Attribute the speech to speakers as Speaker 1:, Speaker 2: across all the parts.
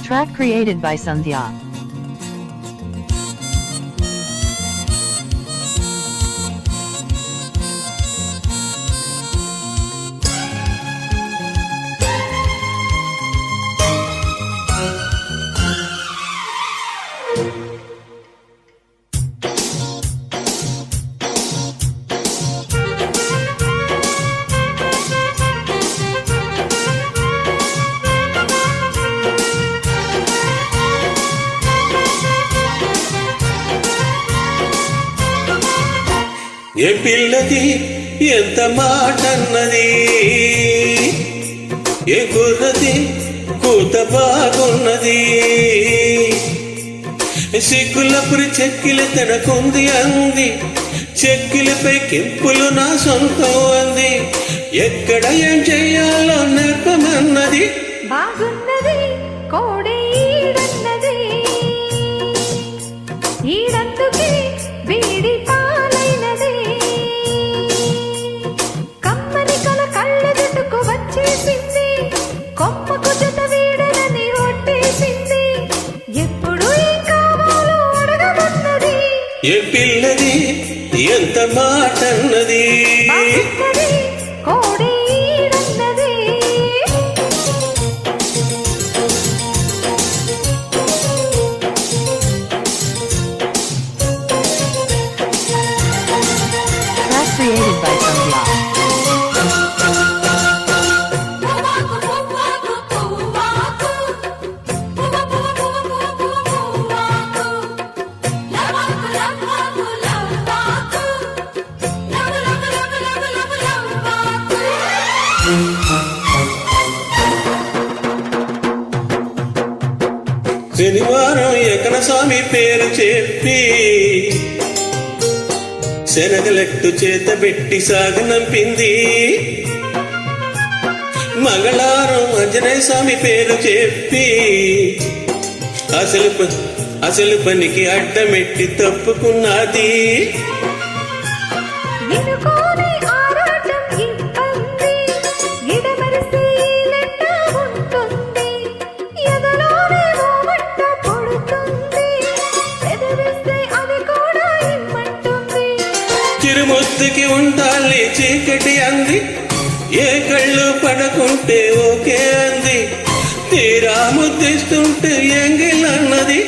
Speaker 1: Track created by Sandhya.
Speaker 2: ఏ పిల్లది ఎంత మాటన్నది, ఏ కుర్రది కూత బాగున్నది, సిగ్గులపురి చెక్కిలి తనకుంది అంది, చెక్కిలిపై కెంపులు నా సొంతం అంది, ఎక్కడ ఏం చెయ్యాలో నేర్పమన్నది.
Speaker 3: బాగున్నది కోడే ఈడన్నది, ఈడందుకే వీడి పాలైనది, కమ్మని కల కళ్ళెదుటకు వచ్చేసింది, కొమ్మకు జత వీడనని ఒట్టేసింది, ఎప్పుడు ఏం కావాలో అడగమన్నది.
Speaker 2: ఏ పిల్లది ఎంత మాటన్నది,
Speaker 3: కోడే ఈడన్నది.
Speaker 1: Created by Sandhya.
Speaker 2: శనివారం ఎకన స్వామి పేరు చెప్పి శనగలెట్టు చేత పెట్టి సాగనంపింది, మంగళవారం ఆంజనేయ స్వామి పేరు చెప్పి అసలు పనికి అడ్డమెట్టి తప్పుకున్నది. చిరుముద్దుకి ఉండాలి చీకటి అంది, ఏ కళ్ళు పడకుంటే ఓకే అంది, తీరా ముద్దిస్తుంటే ఎంగిలన్నది.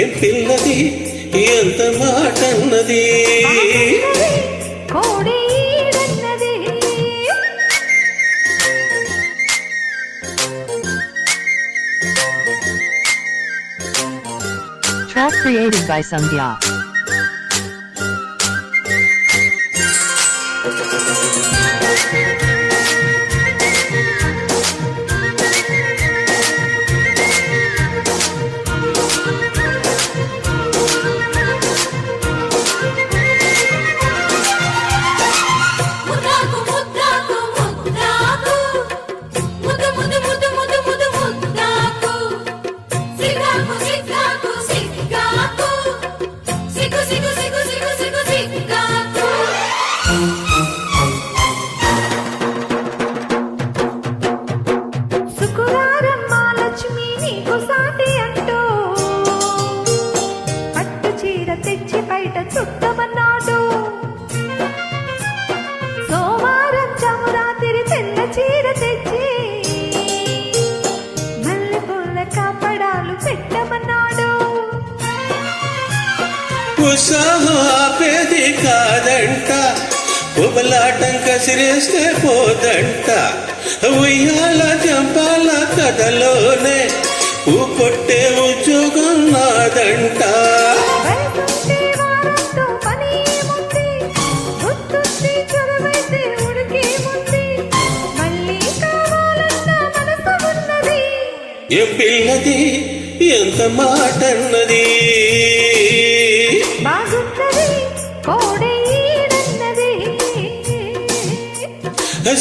Speaker 2: ఏ పిల్లది ఎంత మాట అన్నది.
Speaker 1: Track created by Sandhya.
Speaker 3: తెచ్చి బయట చుట్టమన్నాడు, సోమవారం చమురాతిరి తెల్ల చీర తెచ్చి మల్లె పూల కాపడాలు పెట్టమన్నాడు.
Speaker 2: ఉత్సాహం ఆపేది కాదంట, ఉబలాటం కసిరేస్తే పోదంట, ఉయ్యాల చంపాల కథలోనే కొట్టే ఉద్యోగం నాదంట. ఏ పిల్లది ఎంత మాటన్నది,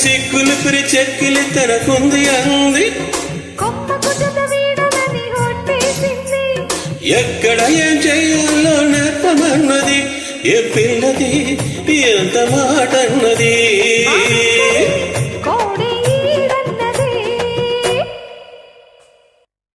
Speaker 2: సిగ్గులు పిరి చెక్కిలి తనకుంది అంది, ఎక్కడ ఏం చెయ్యాలో నేర్పమన్నది. ఏ పిల్లది ఎంత మాటన్నది.